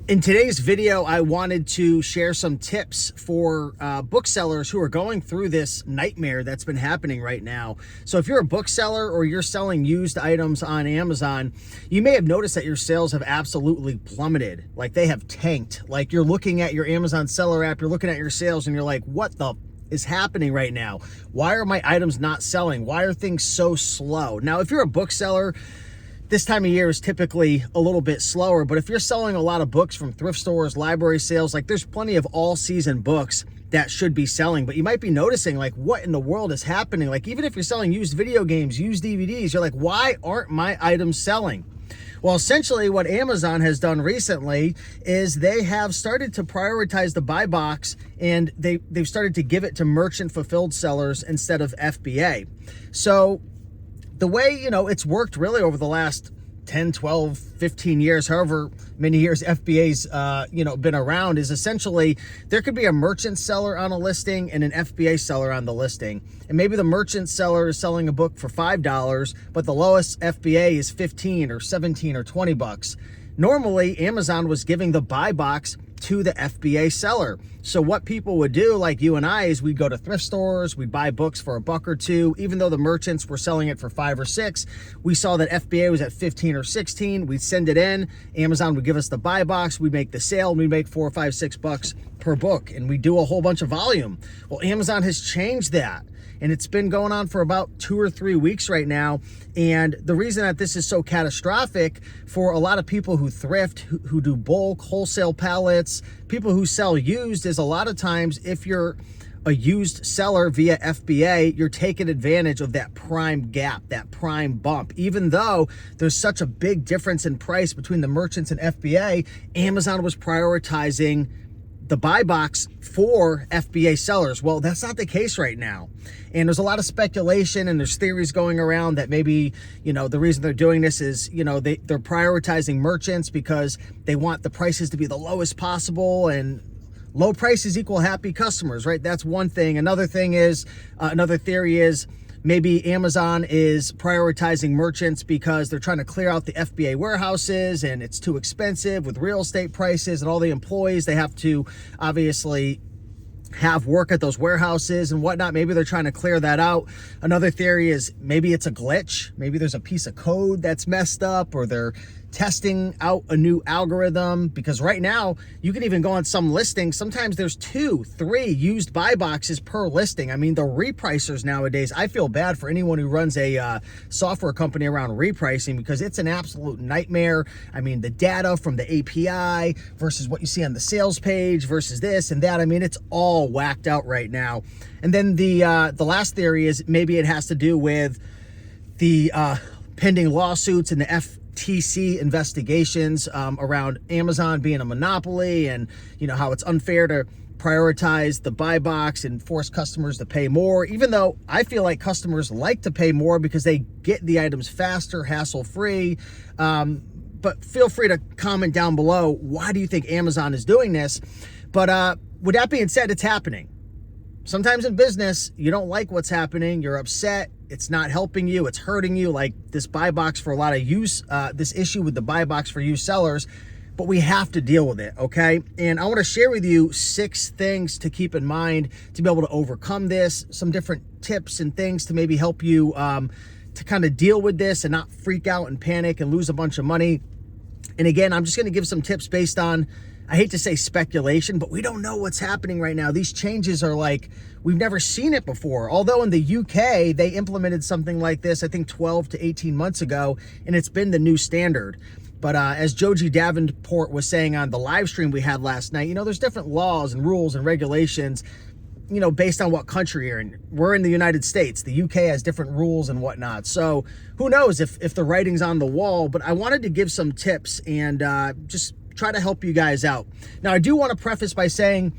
In today's video, I wanted to share some tips for booksellers who are going through this nightmare that's been happening right now. So if you're a bookseller or you're selling used items on Amazon, you may have noticed that your sales have absolutely plummeted. Like they have tanked. Like you're looking at your Amazon seller app, you're looking at your sales and you're like, what the is happening right now? Why are my items not selling? Why are things so slow? Now, if you're a bookseller, this time of year is typically a little bit slower, but if you're selling a lot of books from thrift stores, library sales, like there's plenty of all season books that should be selling, but you might be noticing like what in the world is happening? Like even if you're selling used video games, used DVDs, you're like, why aren't my items selling? Well, essentially what Amazon has done recently is they have started to prioritize the buy box and they've started to give it to merchant fulfilled sellers instead of FBA. So the way, it's worked really over the last 10, 12, 15 years, however many years FBA's, been around, is essentially there could be a merchant seller on a listing and an FBA seller on the listing. And maybe the merchant seller is selling a book for $5, but the lowest FBA is 15 or 17 or 20 bucks. Normally, Amazon was giving the buy box to the FBA seller. So what people would do, like you and I, is we'd go to thrift stores, we'd buy books for $1 or $2, even though the merchants were selling it for $5 or $6. We saw that FBA was at 15 or 16. We'd send it in. Amazon would give us the buy box. We'd make the sale. We'd make $4 or $5, $6 per book, and we do a whole bunch of volume. Well, Amazon has changed that. And it's been going on for about 2 or 3 weeks right now. And the reason that this is so catastrophic for a lot of people who thrift, who do bulk, wholesale pallets, people who sell used, is a lot of times if you're a used seller via FBA, you're taking advantage of that prime gap, that prime bump. Even though there's such a big difference in price between the merchants and FBA, Amazon was prioritizing the buy box for FBA sellers. Well, that's not the case right now. And there's a lot of speculation and there's theories going around that maybe, the reason they're doing this is, they're prioritizing merchants because they want the prices to be the lowest possible, and low prices equal happy customers, right? That's one thing. Another thing is, another theory is, maybe Amazon is prioritizing merchants because they're trying to clear out the FBA warehouses and it's too expensive with real estate prices and all the employees. They have to obviously have work at those warehouses and whatnot. Maybe they're trying to clear that out. Another theory is maybe it's a glitch. Maybe there's a piece of code that's messed up, or they're testing out a new algorithm, because right now you can even go on some listings. Sometimes there's 2, 3 used buy boxes per listing. I mean, the repricers nowadays, I feel bad for anyone who runs a software company around repricing, because it's an absolute nightmare. I mean, the data from the API versus what you see on the sales page versus this and that. I mean, it's all whacked out right now. And then the last theory is maybe it has to do with the pending lawsuits and the FTC investigations around Amazon being a monopoly, and how it's unfair to prioritize the buy box and force customers to pay more, even though I feel like customers like to pay more because they get the items faster, hassle-free. But feel free to comment down below, why do you think Amazon is doing this? But with that being said, it's happening. Sometimes in business, you don't like what's happening. You're upset. It's not helping you. It's hurting you, like this buy box for a lot of use, this issue with the buy box for used sellers. But we have to deal with it, okay? And I want to share with you 6 things to keep in mind to be able to overcome this, some different tips and things to maybe help you to kind of deal with this and not freak out and panic and lose a bunch of money. And again, I'm just going to give some tips based on, I hate to say speculation, but we don't know what's happening right now. These changes are like, we've never seen it before. Although in the UK, they implemented something like this, I think 12 to 18 months ago, and it's been the new standard. But as Joji Davenport was saying on the live stream we had last night, there's different laws and rules and regulations, based on what country you're in. We're in the United States. The UK has different rules and whatnot. So who knows if the writing's on the wall, but I wanted to give some tips and just try to help you guys out. Now, I do want to preface by saying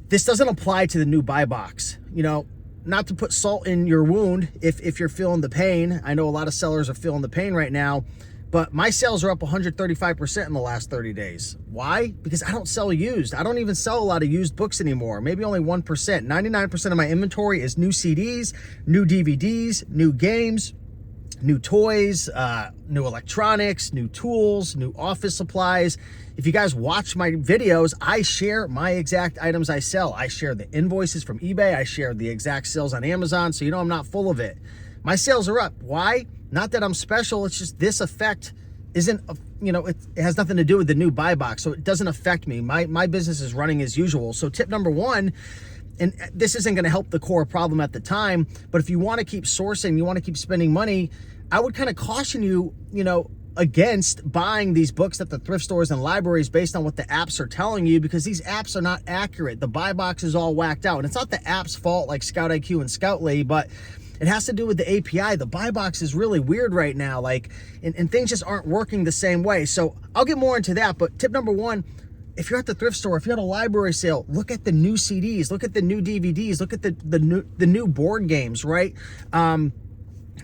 this doesn't apply to the new buy box. Not to put salt in your wound if you're feeling the pain. I know a lot of sellers are feeling the pain right now, but my sales are up 135% in the last 30 days. Why? Because I don't sell used. I don't even sell a lot of used books anymore, maybe only 1%. 99% of my inventory is new CDs, new DVDs, new games, new toys, new electronics, new tools, new office supplies. If you guys watch my videos, I share my exact items I sell. I share the invoices from eBay. I share the exact sales on Amazon, so you know I'm not full of it. My sales are up. Why? Not that I'm special. It's just this effect isn't, it has nothing to do with the new buy box, so it doesn't affect me. My business is running as usual. So tip number one, and this isn't going to help the core problem at the time, but if you want to keep sourcing, you want to keep spending money, I would kind of caution you, against buying these books at the thrift stores and libraries based on what the apps are telling you, because these apps are not accurate. The buy box is all whacked out, and it's not the app's fault like Scout IQ and Scoutly, but it has to do with the API. The buy box is really weird right now, and things just aren't working the same way. So I'll get more into that, but tip number one, if you're at the thrift store, if you're at a library sale, look at the new CDs, look at the new DVDs, look at the new board games, right?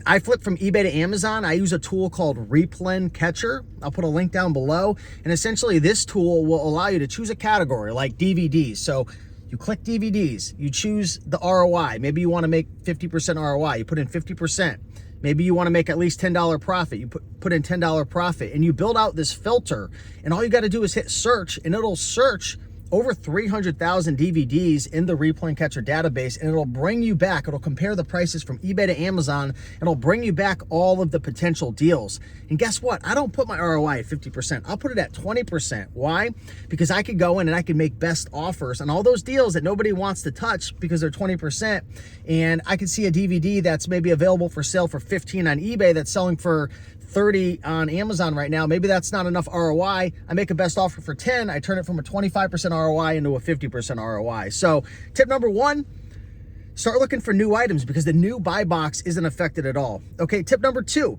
I flip from eBay to Amazon. I use a tool called Replen Catcher. I'll put a link down below. And essentially this tool will allow you to choose a category like DVDs. So you click DVDs, you choose the ROI. Maybe you want to make 50% ROI. You put in 50%. Maybe you want to make at least $10 profit. You put in $10 profit, and you build out this filter, and all you got to do is hit search, and it'll search over 300,000 DVDs in the Replen Catcher database, and it'll bring you back. It'll compare the prices from eBay to Amazon, and it'll bring you back all of the potential deals. And guess what? I don't put my ROI at 50%. I'll put it at 20%. Why? Because I could go in and I could make best offers on all those deals that nobody wants to touch because they're 20%. And I could see a DVD that's maybe available for sale for 15 on eBay that's selling for 30 on Amazon right now. Maybe that's not enough ROI. I make a best offer for 10. I turn it from a 25% ROI into a 50% ROI. So tip number one, start looking for new items because the new buy box isn't affected at all. Okay, tip number two,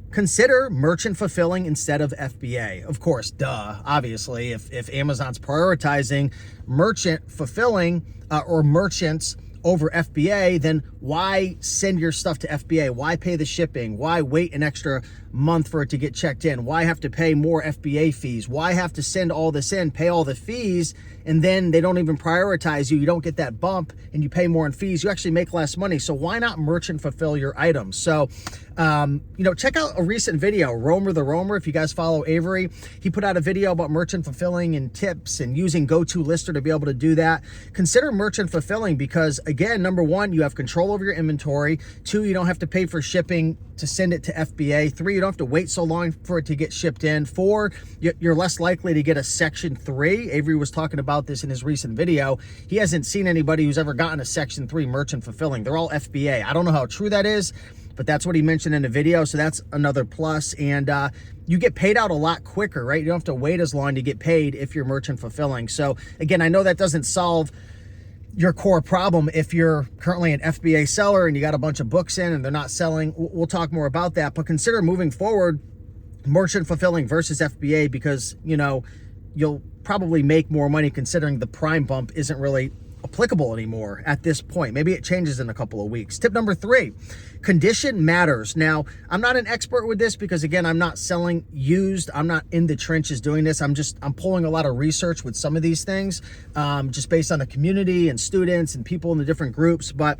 consider merchant fulfilling instead of FBA. Of course, obviously, if Amazon's prioritizing merchant fulfilling or merchants over FBA, then why send your stuff to FBA? Why pay the shipping? Why wait an extra month for it to get checked in? Why have to pay more FBA fees? Why have to send all this in, pay all the fees, and then they don't even prioritize you? You don't get that bump and you pay more in fees. You actually make less money. So why not merchant fulfill your items? So, check out a recent video, Romer the Romer. If you guys follow Avery, he put out a video about merchant fulfilling and tips and using GoToLister to be able to do that. Consider merchant fulfilling because, again, number one, you have control over your inventory. Two, you don't have to pay for shipping to send it to FBA. Three, you don't have to wait so long for it to get shipped in. Four, you're less likely to get a Section 3. Avery was talking about this in his recent video. He hasn't seen anybody who's ever gotten a Section 3 merchant fulfilling. They're all FBA. I don't know how true that is, but that's what he mentioned in the video. So that's another plus. And you get paid out a lot quicker, right? You don't have to wait as long to get paid if you're merchant fulfilling. So again, I know that doesn't solve your core problem if you're currently an FBA seller and you got a bunch of books in and they're not selling. We'll talk more about that, but consider moving forward merchant fulfilling versus FBA because, you'll probably make more money considering the prime bump isn't really applicable anymore at this point. Maybe it changes in a couple of weeks. Tip number three, condition matters. Now, I'm not an expert with this because, again, I'm not selling used. I'm not in the trenches doing this. I'm pulling a lot of research with some of these things, just based on the community and students and people in the different groups. But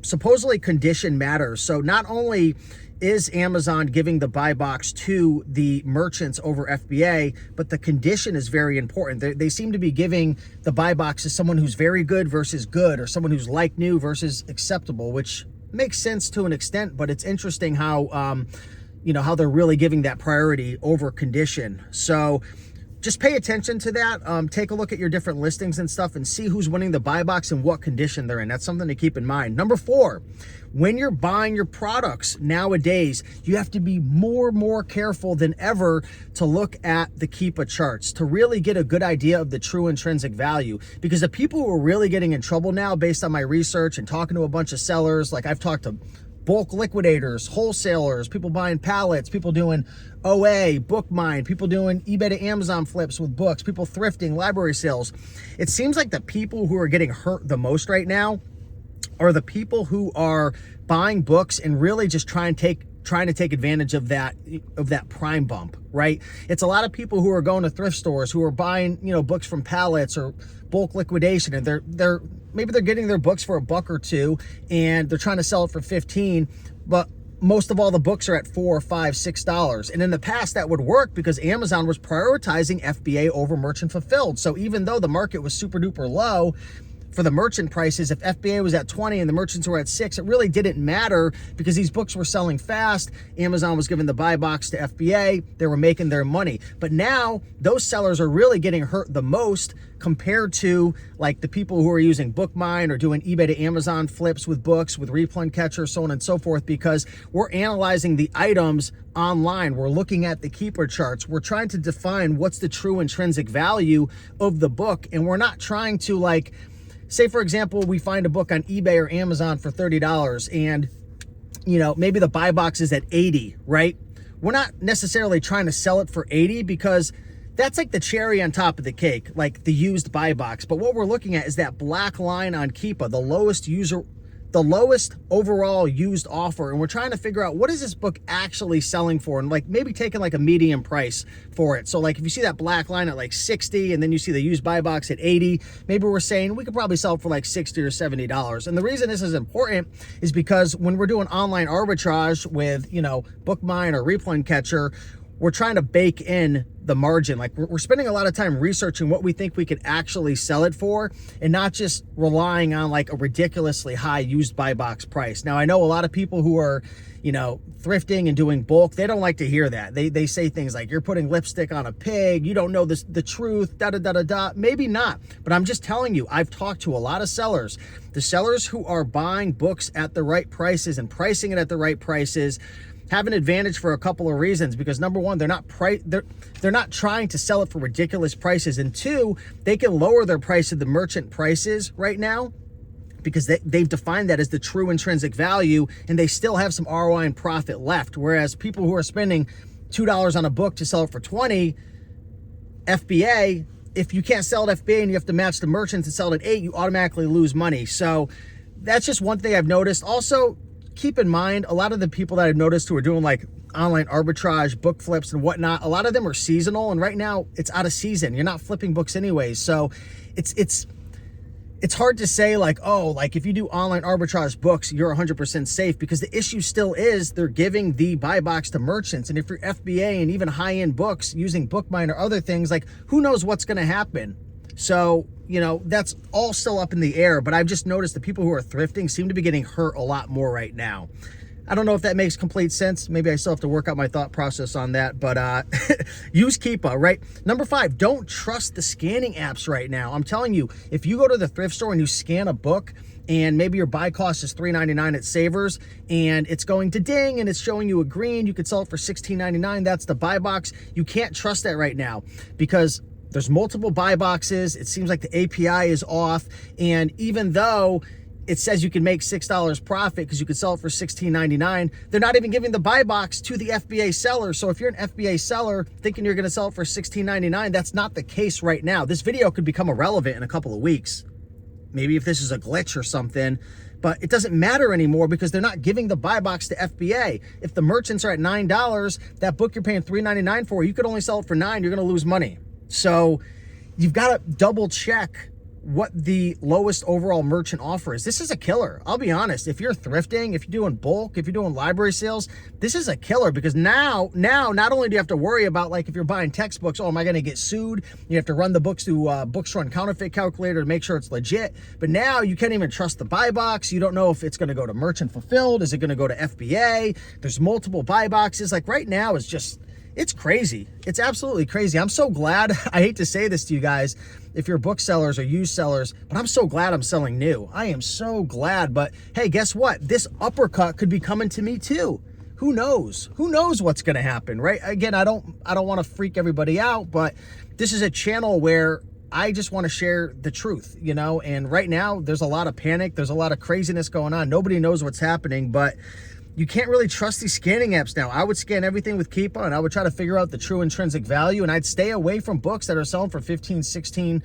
supposedly condition matters. So not only is Amazon giving the buy box to the merchants over FBA, but the condition is very important. They seem to be giving the buy box to someone who's very good versus good, or someone who's like new versus acceptable, which makes sense to an extent, but it's interesting how, how they're really giving that priority over condition. So just pay attention to that. Take a look at your different listings and stuff and see who's winning the buy box and what condition they're in. That's something to keep in mind. Number four, when you're buying your products nowadays, you have to be more careful than ever to look at the Keepa charts to really get a good idea of the true intrinsic value. Because the people who are really getting in trouble now, based on my research and talking to a bunch of sellers, like I've talked to bulk liquidators, wholesalers, people buying pallets, people doing OA, BookMine, people doing eBay to Amazon flips with books, people thrifting, library sales. It seems like the people who are getting hurt the most right now are the people who are buying books and really just trying to take advantage of that prime bump, right? It's a lot of people who are going to thrift stores who are buying, books from pallets or bulk liquidation, and maybe they're getting their books for $1 or $2 and they're trying to sell it for 15, but most of all the books are at $4, $5, $6. And in the past that would work because Amazon was prioritizing FBA over merchant fulfilled. So even though the market was super duper low for the merchant prices, if FBA was at 20 and the merchants were at 6, it really didn't matter because these books were selling fast. Amazon was giving the buy box to FBA. They were making their money. But now those sellers are really getting hurt the most compared to like the people who are using BookMine or doing eBay to Amazon flips with books, with Replen catcher, so on and so forth, because we're analyzing the items online. We're looking at the keeper charts. We're trying to define what's the true intrinsic value of the book. And we're not trying to like, say, for example, we find a book on eBay or Amazon for $30 and, you know, maybe the buy box is at 80, right? We're not necessarily trying to sell it for 80 because that's like the cherry on top of the cake, like the used buy box. But what we're looking at is that black line on Keepa, the lowest overall used offer. And we're trying to figure out what is this book actually selling for, and like maybe taking like a medium price for it. So like if you see that black line at like 60 and then you see the used buy box at 80, maybe we're saying we could probably sell it for like $60 or $70. And the reason this is important is because when we're doing online arbitrage with, you know, BookMine or Replen catcher, we're trying to bake in the margin. Like we're spending a lot of time researching what we think we could actually sell it for and not just relying on like a ridiculously high used buy box price. Now, I know a lot of people who are, you know, thrifting and doing bulk, they don't like to hear that. They say things like, you're putting lipstick on a pig, you don't know the truth, da-da-da-da-da. Maybe not, but I'm just telling you, I've talked to a lot of sellers. The sellers who are buying books at the right prices and pricing it at the right prices have an advantage for a couple of reasons, because number one, they're not trying to sell it for ridiculous prices, and two, they can lower their price of the merchant prices right now because they've defined that as the true intrinsic value, and they still have some ROI and profit left. Whereas people who are spending $2 on a book to sell it for 20 FBA, if you can't sell it FBA and you have to match the merchants and sell it at 8, you automatically lose money. So that's just one thing I've noticed. Also, keep in mind, a lot of the people that I've noticed who are doing like online arbitrage, book flips and whatnot, a lot of them are seasonal, and right now it's out of season. You're not flipping books anyways. So it's hard to say like, oh, like if you do online arbitrage books, you're 100% safe, because the issue still is they're giving the buy box to merchants. And if you're FBA and even high-end books using BookMine or other things, like who knows what's going to happen? So, you know, that's all still up in the air, but I've just noticed the people who are thrifting seem to be getting hurt a lot more right now. I don't know if that makes complete sense. Maybe I still have to work out my thought process on that, but use Keepa, right? Number 5, don't trust the scanning apps right now. I'm telling you, if you go to the thrift store and you scan a book and maybe your buy cost is $3.99 at Savers and it's going to ding and it's showing you a green, you could sell it for $16.99. That's the buy box. You can't trust that right now because there's multiple buy boxes. It seems like the API is off. And even though it says you can make $6 profit because you could sell it for $16.99, they're not even giving the buy box to the FBA seller. So if you're an FBA seller thinking you're going to sell it for $16.99, that's not the case right now. This video could become irrelevant in a couple of weeks. Maybe if this is a glitch or something, but it doesn't matter anymore because they're not giving the buy box to FBA. If the merchants are at $9, that book you're paying $3.99 for, you could only sell it for $9, you're going to lose money. So you've got to double check what the lowest overall merchant offer is. This is a killer. I'll be honest. If you're thrifting, if you're doing bulk, if you're doing library sales, this is a killer, because now not only do you have to worry about, like, if you're buying textbooks, oh, am I going to get sued? You have to run the books through Books Run Counterfeit Calculator to make sure it's legit. But now you can't even trust the buy box. You don't know if it's going to go to merchant fulfilled. Is it going to go to FBA? There's multiple buy boxes. Like right now is just, it's crazy. It's absolutely crazy. I'm so glad. I hate to say this to you guys, if you're booksellers or used sellers, but I'm so glad I'm selling new. I am so glad. But hey, guess what? This uppercut could be coming to me too. Who knows? Who knows what's going to happen, right? Again, I don't want to freak everybody out, but this is a channel where I just want to share the truth, you know? And right now there's a lot of panic. There's a lot of craziness going on. Nobody knows what's happening, but you can't really trust these scanning apps now. I would scan everything with Keepa and I would try to figure out the true intrinsic value, and I'd stay away from books that are selling for $15, $16,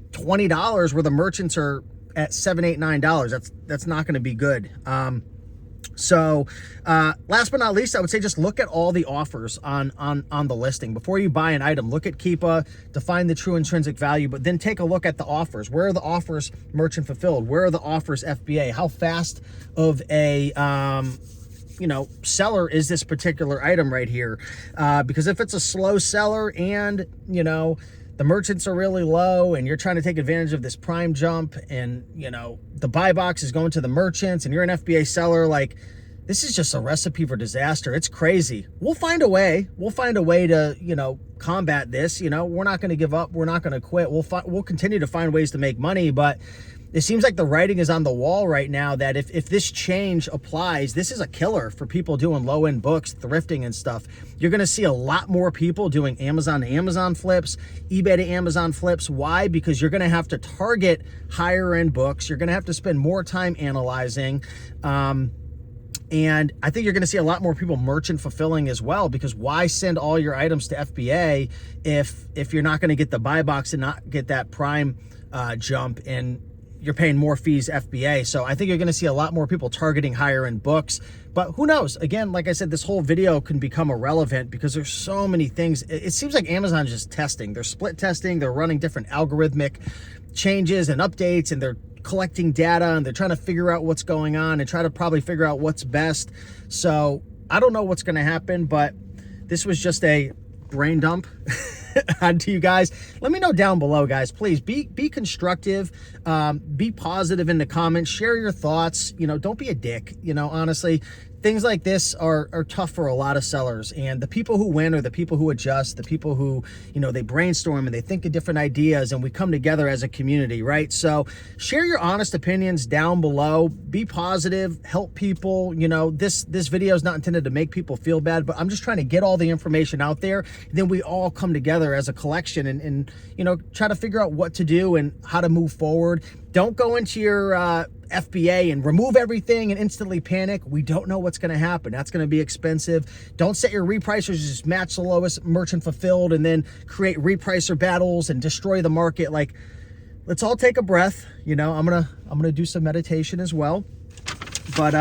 $20 where the merchants are at $7, $8, $9. That's not going to be good. So last but not least, I would say just look at all the offers on the listing. Before you buy an item, look at Keepa, define the true intrinsic value, but then take a look at the offers. Where are the offers merchant fulfilled? Where are the offers FBA? How fast of a you know, seller is this particular item right here. Because if it's a slow seller and, you know, the merchants are really low and you're trying to take advantage of this prime jump and, you know, the buy box is going to the merchants and you're an FBA seller, like, this is just a recipe for disaster. It's crazy. We'll find a way. We'll find a way to, you know, combat this. You know, we're not going to give up. We're not going to quit. We'll continue to find ways to make money, but it seems like the writing is on the wall right now that if this change applies, this is a killer for people doing low-end books, thrifting and stuff. You're going to see a lot more people doing Amazon to Amazon flips, eBay to Amazon flips. Why? Because you're going to have to target higher-end books. You're going to have to spend more time analyzing. And I think you're going to see a lot more people merchant fulfilling as well, because why send all your items to FBA if you're not going to get the buy box and not get that prime jump, and you're paying more fees FBA. So I think you're going to see a lot more people targeting higher end books, but who knows? Again, like I said, this whole video can become irrelevant because there's so many things. It seems like Amazon's just testing. They're split testing. They're running different algorithmic changes and updates, and they're collecting data, and they're trying to figure out what's going on and try to probably figure out what's best. So I don't know what's going to happen, but this was just a brain dump onto you guys. Let me know down below, guys. Please be constructive, be positive in the comments, share your thoughts. You know, don't be a dick. You know, honestly, things like this are tough for a lot of sellers, and the people who win are the people who adjust, the people who, you know, they brainstorm and they think of different ideas, and we come together as a community, right? So share your honest opinions down below, be positive, help people. You know, this video is not intended to make people feel bad, but I'm just trying to get all the information out there, and then we all come together as a collection and you know, try to figure out what to do and how to move forward. Don't go into your FBA and remove everything and instantly panic. We don't know what's going to happen. That's going to be expensive. Don't set your repricers to just match the lowest merchant fulfilled and then create repricer battles and destroy the market. Like, let's all take a breath. You know, I'm gonna do some meditation as well. But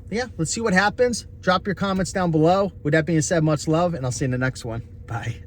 yeah, let's see what happens. Drop your comments down below. With that being said, much love, and I'll see you in the next one. Bye.